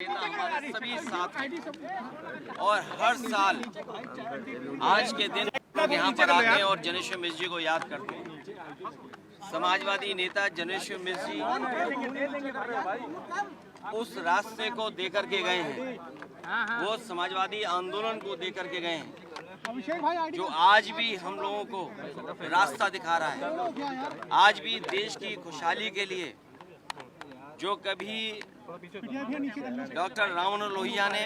हमारे सभी साथ हैं और हर साल आज के दिन यहाँ पर आते हैं और जनेश्वर मिश्र जी को याद करते हैं। समाजवादी नेता जनेश्वर मिश्र जी उस रास्ते को देकर के गए हैं, वो समाजवादी आंदोलन को देकर के गए हैं जो आज भी हम लोगों को रास्ता दिखा रहा है। आज भी देश की खुशहाली के लिए जो कभी डॉक्टर राममनोहर लोहिया ने,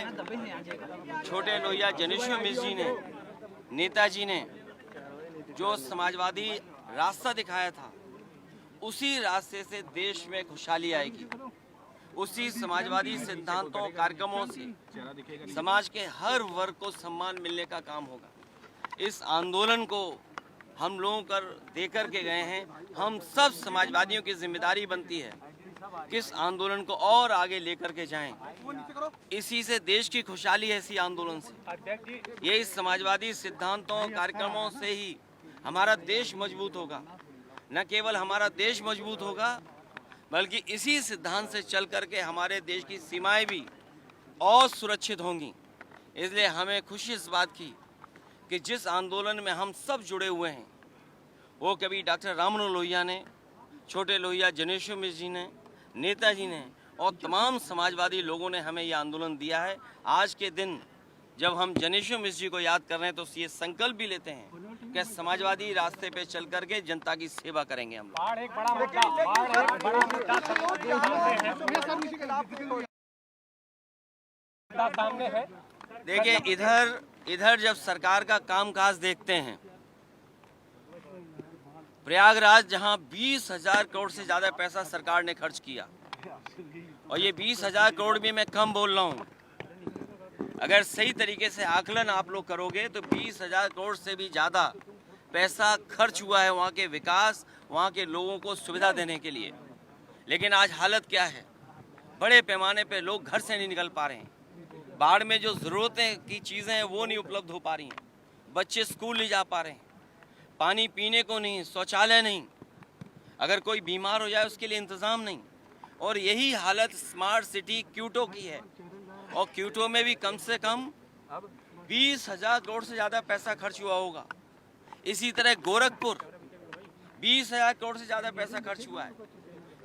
छोटे लोहिया जनेश्वर मिश्र जी ने, नेताजी ने जो समाजवादी रास्ता दिखाया था, उसी रास्ते से देश में खुशहाली आएगी। उसी समाजवादी सिद्धांतों कार्यक्रमों से समाज के हर वर्ग को सम्मान मिलने का काम होगा। इस आंदोलन को हम लोगों कर देकर के गए हैं। हम सब समाजवादियों की जिम्मेदारी बनती है किस आंदोलन को और आगे लेकर के जाएं। इसी से देश की खुशहाली है, इसी आंदोलन से। यही समाजवादी सिद्धांतों कार्यक्रमों से ही हमारा देश मजबूत होगा। न केवल हमारा देश मजबूत होगा, बल्कि इसी सिद्धांत से चल करके हमारे देश की सीमाएं भी और सुरक्षित होंगी। इसलिए हमें खुशी इस बात की कि जिस आंदोलन में हम सब जुड़े हुए हैं, वो कभी डॉक्टर राममनोहर लोहिया ने, छोटे लोहिया जनेश्वर मिश्र जी ने, नेताजी ने और तमाम समाजवादी लोगों ने हमें ये आंदोलन दिया है। आज के दिन जब हम जनेश्वर मिश्र जी को याद कर रहे हैं तो ये संकल्प भी लेते हैं कि समाजवादी रास्ते पे चल करके जनता की सेवा करेंगे हम लोग। देखिए, इधर जब सरकार का कामकाज देखते हैं, प्रयागराज जहां 20,000 करोड़ से ज़्यादा पैसा सरकार ने खर्च किया, और ये 20,000 करोड़ भी मैं कम बोल रहा हूँ। अगर सही तरीके से आकलन आप लोग करोगे तो 20,000 करोड़ से भी ज़्यादा पैसा खर्च हुआ है वहाँ के विकास, वहाँ के लोगों को सुविधा देने के लिए। लेकिन आज हालत क्या है? बड़े पैमाने पे लोग घर से नहीं निकल पा रहे हैं। बाढ़ में जो ज़रूरतें की चीज़ें हैं वो नहीं उपलब्ध हो पा रही हैं। बच्चे स्कूल नहीं जा पा रहे हैं, पानी पीने को नहीं, शौचालय नहीं, अगर कोई बीमार हो जाए उसके लिए इंतज़ाम नहीं। और यही हालत स्मार्ट सिटी क्यूटो की है, और क्यूटो में भी कम से कम 20,000 करोड़ से ज़्यादा पैसा खर्च हुआ होगा। इसी तरह गोरखपुर 20,000 करोड़ से ज़्यादा पैसा खर्च हुआ है।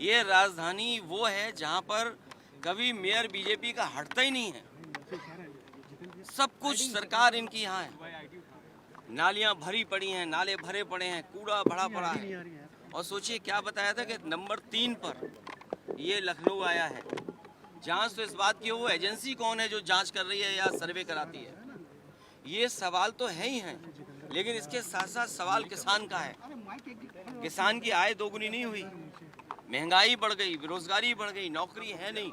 ये राजधानी वो है जहाँ पर कभी मेयर बीजेपी का हटता ही नहीं है। सब कुछ सरकार इनकी यहाँ है। नालियाँ भरी पड़ी हैं, नाले भरे पड़े हैं, कूड़ा भरा पड़ा है। और सोचिए क्या बताया था कि नंबर 3 पर ये लखनऊ आया है। जांच तो इस बात की, वो एजेंसी कौन है जो जांच कर रही है या सर्वे कराती है? ये सवाल तो है ही हैं, लेकिन इसके साथ साथ सवाल किसान का है। किसान की आय दोगुनी नहीं हुई, महंगाई बढ़ गई, बेरोजगारी बढ़ गई, नौकरी है नहीं।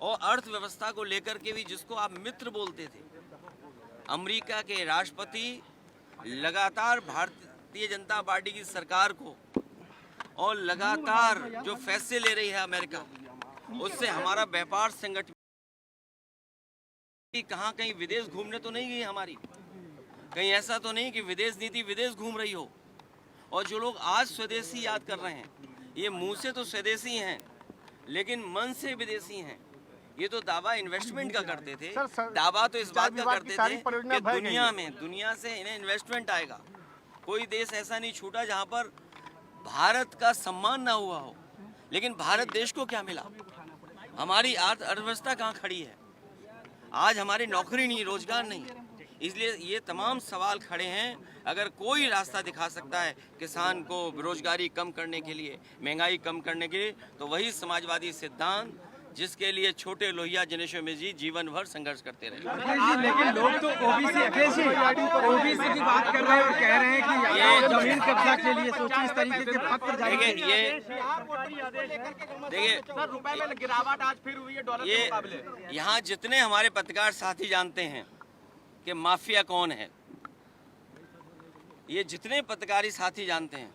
और अर्थव्यवस्था को लेकर के भी जिसको आप मित्र बोलते थे, अमेरिका के राष्ट्रपति लगातार भारतीय जनता पार्टी की सरकार को और लगातार जो फैसले ले रही है अमेरिका, उससे हमारा व्यापार संगठन कहाँ कहीं विदेश घूमने तो नहीं गई हमारी, कहीं ऐसा तो नहीं कि विदेश नीति विदेश घूम रही हो। और जो लोग आज स्वदेशी याद कर रहे हैं, ये मुंह से तो स्वदेशी हैं लेकिन मन से विदेशी हैं। ये तो दावा इन्वेस्टमेंट का करते थे, दावा तो इस बात का करते थे कि दुनिया से इन्हें इन्वेस्टमेंट आएगा। कोई देश ऐसा नहीं छूटा जहाँ पर भारत का सम्मान ना हुआ हो। लेकिन भारत देश को क्या मिला? हमारी अर्थव्यवस्था कहाँ खड़ी है? आज हमारी नौकरी नहीं, रोजगार नहीं। इसलिए ये तमाम सवाल खड़े हैं। अगर कोई रास्ता दिखा सकता है किसान को बेरोजगारी कम करने के लिए, महंगाई कम करने के लिए, तो वही समाजवादी सिद्धांत जिसके लिए छोटे लोहिया जनेश्वर मिश्र जी जीवन भर संघर्ष करते रहे। लेकिन लोग तो ओबीसी की बात कर रहे हैं और कह रहे हैं कि ये जमीन कब्जा के लिए सोचिए, इस तरीके के पत्र जारी किए। देखिए, रुपए में गिरावट आज फिर हुई है डॉलर के मुकाबले। यहाँ जितने हमारे पत्रकार साथी जानते हैं कि माफिया कौन है, ये जितने पत्रकारी साथी जानते हैं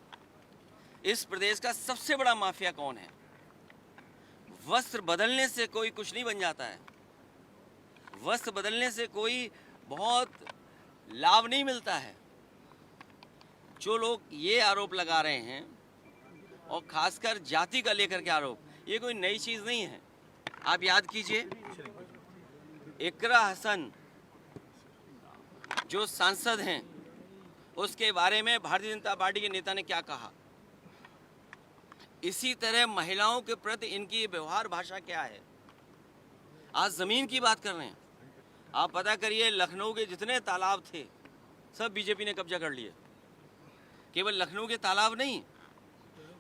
इस प्रदेश का सबसे बड़ा माफिया कौन है। वस्त्र बदलने से कोई कुछ नहीं बन जाता है, वस्त्र बदलने से कोई बहुत लाभ नहीं मिलता है। जो लोग ये आरोप लगा रहे हैं, और खासकर जाति का लेकर के आरोप, ये कोई नई चीज़ नहीं है। आप याद कीजिए, इकरा हसन जो सांसद हैं, उसके बारे में भारतीय जनता पार्टी के नेता ने क्या कहा। इसी तरह महिलाओं के प्रति इनकी व्यवहार भाषा क्या है। आज जमीन की बात कर रहे हैं। आप पता करिए, लखनऊ के जितने तालाब थे सब बीजेपी ने कब्जा कर लिए। केवल लखनऊ के तालाब नहीं,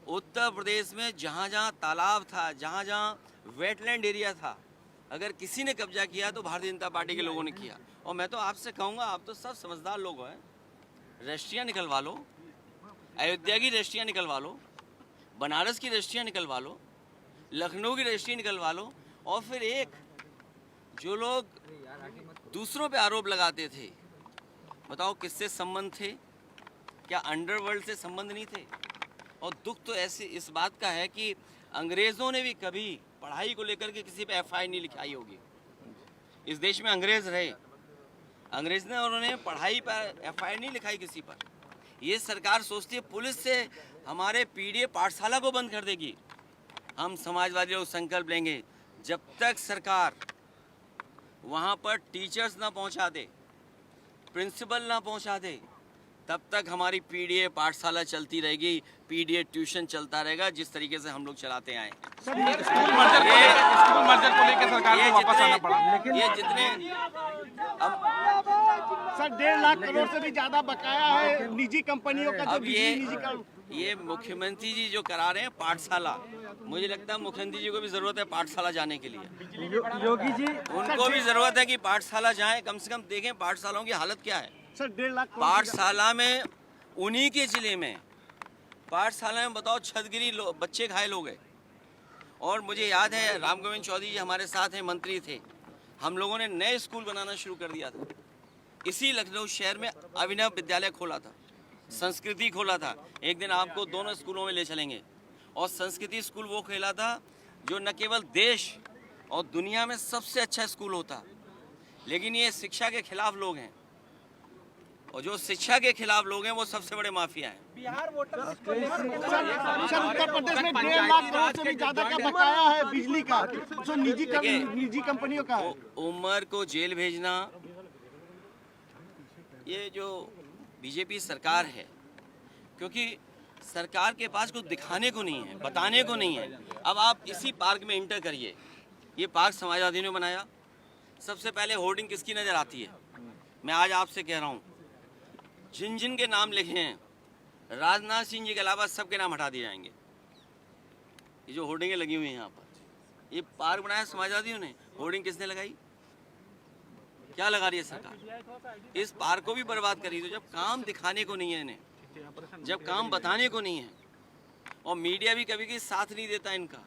उत्तर प्रदेश में जहाँ जहाँ तालाब था, जहाँ जहाँ वेटलैंड एरिया था, अगर किसी ने कब्जा किया तो भारतीय जनता पार्टी के लोगों ने किया। और मैं तो आपसे कहूँगा, आप तो सब समझदार लोग हैं, रजिस्ट्रियाँ निकलवा लो, अयोध्या की रजिस्ट्रियाँ निकलवा लो, बनारस की रजिस्ट्रियाँ निकलवा लो, लखनऊ की रजिस्ट्री निकलवा लो। और फिर एक जो लोग दूसरों पे आरोप लगाते थे, बताओ किससे संबंध थे? क्या अंडरवर्ल्ड से संबंध नहीं थे? और दुख तो ऐसे इस बात का है कि अंग्रेज़ों ने भी कभी पढ़ाई को लेकर के किसी पे एफआईआर नहीं लिखाई होगी। इस देश में अंग्रेज रहे, अंग्रेज ने उन्होंने पढ़ाई पर एफआईआर नहीं लिखाई किसी पर। ये सरकार सोचती है पुलिस से हमारे पीडीए पाठशाला को बंद कर देगी। हम समाजवादी लोग संकल्प लेंगे, जब तक सरकार वहाँ पर टीचर्स ना पहुँचा दे, प्रिंसिपल ना पहुँचा दे, तब तक हमारी पीडीए पाठशाला चलती रहेगी, पीडीए ट्यूशन चलता रहेगा, जिस तरीके से हम लोग चलाते आए हैं। स्कूल मर्जर को लेकर सरकार को वापस आना पड़ा। ये जितने सर 1.5 लाख करोड़ से भी ज्यादा बकाया है निजी कंपनियों का। अब ये मुख्यमंत्री जी जो करा रहे हैं पाठशाला, मुझे लगता है मुख्यमंत्री जी को भी जरूरत है पाठशाला जाने के लिए। योगी जी, उनको भी जरूरत है कि पाठशाला जाएं, कम से कम देखें पाठशालाओं की हालत क्या है। सर 1.5 लाख पाठशाला में उन्हीं के जिले में पाठशाला में बताओ छतगिरी बच्चे घायल हो गए। और मुझे याद है राम गोविंद चौधरी जी हमारे साथ हैं, मंत्री थे, हम लोगों ने नए स्कूल बनाना शुरू कर दिया था। इसी लखनऊ शहर में अभिनव विद्यालय खोला था, संस्कृति खोला था। एक दिन आपको दोनों स्कूलों में ले चलेंगे। और संस्कृति स्कूल वो खेला था जो न केवल देश और दुनिया में सबसे अच्छा स्कूल होता, लेकिन ये शिक्षा के खिलाफ लोग हैं, और जो शिक्षा के खिलाफ लोग हैं वो सबसे बड़े माफिया हैं। बिहार वोटर सर उत्तर प्रदेश में 1.5 लाख करोड़ से भी ज्यादा का बकाया है बिजली का, जो निजी कंपनियों का है। उमर को जेल भेजना, ये जो बीजेपी सरकार है, क्योंकि सरकार के पास कुछ दिखाने को नहीं है, बताने को नहीं है। अब आप इसी पार्क में इंटर करिए, ये पार्क समाजवादी ने बनाया। सबसे पहले होर्डिंग किसकी नज़र आती है? मैं आज आपसे कह रहा हूँ, जिन जिन के नाम लिखे हैं, राजनाथ सिंह जी के अलावा सबके नाम हटा दिए जाएंगे। ये जो होर्डिंगें लगी हुई हैं यहाँ पर, ये पार्क बनाया समाजवादियों ने, होर्डिंग किसने लगाई? क्या लगा रही है सरकार? इस पार्क को भी बर्बाद करी। तो जब काम दिखाने को नहीं है इन्हें, जब काम बताने को नहीं है, और मीडिया भी कभी कभी साथ नहीं देता इनका,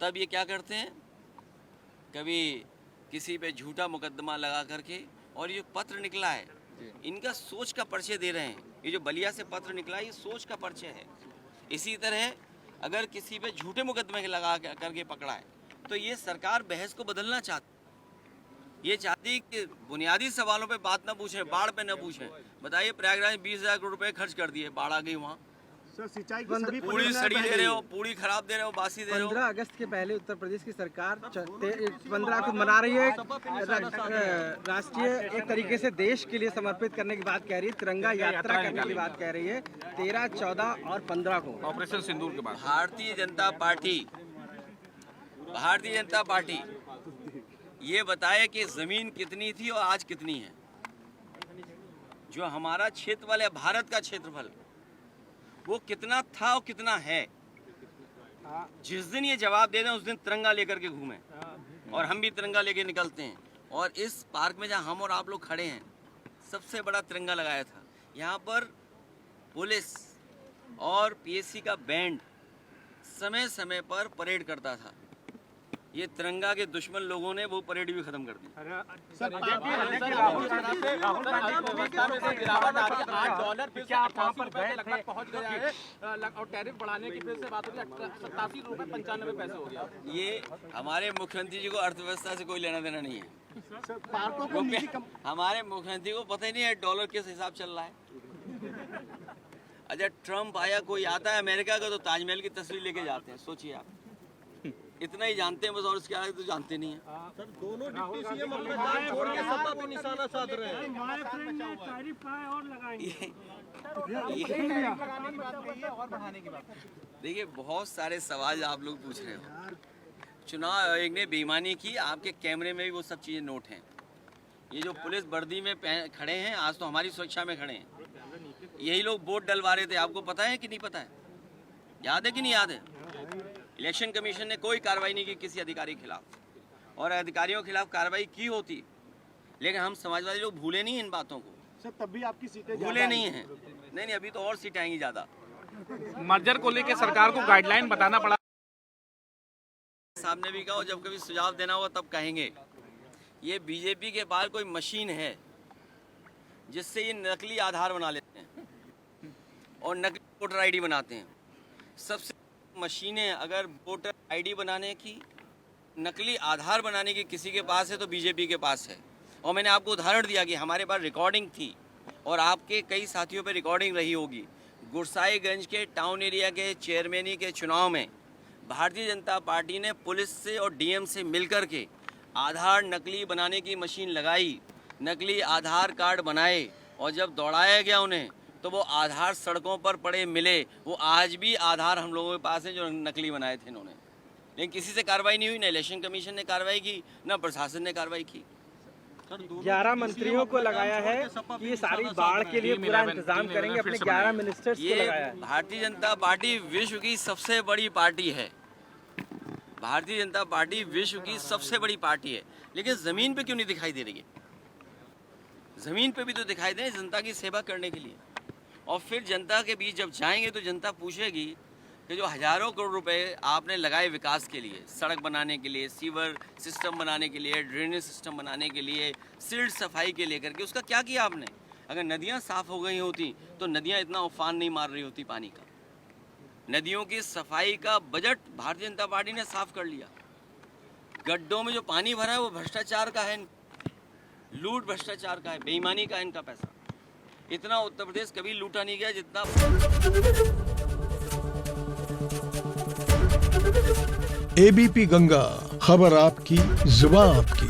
तब ये क्या करते हैं, कभी किसी पे झूठा मुकदमा लगा करके। और ये पत्र निकला है, इनका सोच का परिचय दे रहे हैं। ये जो बलिया से पत्र निकला है, ये सोच का परिचय है। इसी तरह अगर किसी पे झूठे मुकदमे लगा करके पकड़ा है, तो ये सरकार बहस को बदलना चाहती, ये चाहती कि बुनियादी सवालों पे बात ना पूछें, बाढ़ पे ना पूछें। बताइए, प्रयागराज में 20,000 करोड़ रुपए खर्च कर दिए, बाढ़ आ गई वहाँ। सर सिंचाई की सभी पूरी सड़ी दे रहे हो, पूरी खराब दे रहे हो, बासी दे रहे हो। 15 अगस्त के पहले उत्तर प्रदेश की सरकार 15 को मना रही है, राष्ट्रीय एक तरीके से देश के लिए समर्पित करने की बात कह रही है, तिरंगा यात्रा करने की बात कह रही है 13, 14 और 15 को, ऑपरेशन सिंदूर के बाद। भारतीय जनता पार्टी ये बताए कि जमीन कितनी थी और आज कितनी है। जो हमारा क्षेत्रफल है, भारत का क्षेत्रफल, वो कितना था और कितना है। जिस दिन ये जवाब दे दें उस दिन तिरंगा लेकर के घूमें, और हम भी तिरंगा लेके निकलते हैं। और इस पार्क में जहाँ हम और आप लोग खड़े हैं, सबसे बड़ा तिरंगा लगाया था। यहाँ पर पुलिस और पीएससी का बैंड समय समय पर परेड करता था। ये तिरंगा के दुश्मन लोगों ने वो परेड भी खत्म कर दी। सर $8 पहुंच गया है, और टैरिफ बढ़ाने की फिर से बात हो रही है, 87 रुपए 95 पैसे हो गया। ये हमारे मुख्यमंत्री जी को अर्थव्यवस्था से कोई लेना देना नहीं है। पार्कों को हमारे मुख्यमंत्री को पता ही नहीं है डॉलर किस हिसाब चल रहा है। अच्छा, ट्रम्प आया, कोई आता है अमेरिका का तो ताजमहल की तस्वीर लेके जाते हैं। सोचिए आप, इतना ही जानते हैं बस, और इसके आगे तो जानते नहीं है। दोनों डिप्टी सीएम अपना जान छोड़ के सत्ता पे निशाना साध रहे हैं। देखिए, बहुत सारे सवाल आप लोग पूछ रहे हो। चुनाव आयोग ने बेईमानी की, आपके कैमरे में भी वो सब चीज़ें नोट हैं। ये जो पुलिस वर्दी में खड़े हैं, आज तो हमारी सुरक्षा में खड़े हैं। यही लोग वोट डलवा रहे थे, आपको पता है कि नहीं पता है? याद है कि नहीं याद है? इलेक्शन कमीशन ने कोई कार्रवाई नहीं की किसी अधिकारी के खिलाफ, और अधिकारियों के खिलाफ कार्रवाई की होती, लेकिन हम समाजवादी लोग भूले नहीं इन बातों को, सर तब भी आपकी सीटें भूले नहीं हैं। नहीं, अभी तो और सीटें आएंगी ज़्यादा। मर्जर को लेकर सरकार को गाइडलाइन बताना पड़ा। सामने भी कहो, जब कभी सुझाव देना होगा तब कहेंगे। ये बीजेपी के पास कोई मशीन है जिससे ये नकली आधार बना लेते हैं और नकली वोटर आईडी बनाते हैं। सबसे मशीनें अगर वोटर आईडी बनाने की, नकली आधार बनाने की किसी के पास है तो बीजेपी के पास है। और मैंने आपको उदाहरण दिया कि हमारे पास रिकॉर्डिंग थी, और आपके कई साथियों पे रिकॉर्डिंग रही होगी। गुरसाईगंज के टाउन एरिया के चेयरमैनी के चुनाव में भारतीय जनता पार्टी ने पुलिस से और डीएम से मिलकर के आधार नकली बनाने की मशीन लगाई, नकली आधार कार्ड बनाए, और जब दौड़ाया गया उन्हें तो वो आधार सड़कों पर पड़े मिले। वो आज भी आधार हम लोगों के पास है जो नकली बनाए थे इन्होंने, लेकिन किसी से कार्रवाई नहीं हुई। ना इलेक्शन कमीशन ने कार्रवाई की, ना प्रशासन ने कार्रवाई की। 11 मंत्रियों को लगाया है कि ये सारी बाढ़ के लिए पूरा इंतजाम करेंगे, अपने 11 मिनिस्टर्स को लगाया है। भारतीय जनता पार्टी विश्व की सबसे बड़ी पार्टी है। भारतीय जनता पार्टी विश्व की सबसे बड़ी पार्टी है, लेकिन ज़मीन पे क्यों नहीं दिखाई दे रही है? ज़मीन पे भी तो दिखाई दे, जनता की सेवा करने के लिए। और फिर जनता के बीच जब जाएंगे तो जनता पूछेगी कि जो हज़ारों करोड़ रुपए आपने लगाए विकास के लिए, सड़क बनाने के लिए, सीवर सिस्टम बनाने के लिए, ड्रेनेज सिस्टम बनाने के लिए, सिल्ट सफाई के लेकर के, उसका क्या किया आपने? अगर नदियाँ साफ़ हो गई होती तो नदियाँ इतना उफान नहीं मार रही होती पानी का। नदियों की सफाई का बजट भारतीय जनता पार्टी ने साफ कर लिया। गड्ढों में जो पानी भरा है वो भ्रष्टाचार का है, लूट भ्रष्टाचार का है, बेईमानी का है इनका पैसा। इतना उत्तर प्रदेश कभी लूटा नहीं गया जितना। एबीपी गंगा, खबर आपकी, जुबान आपकी।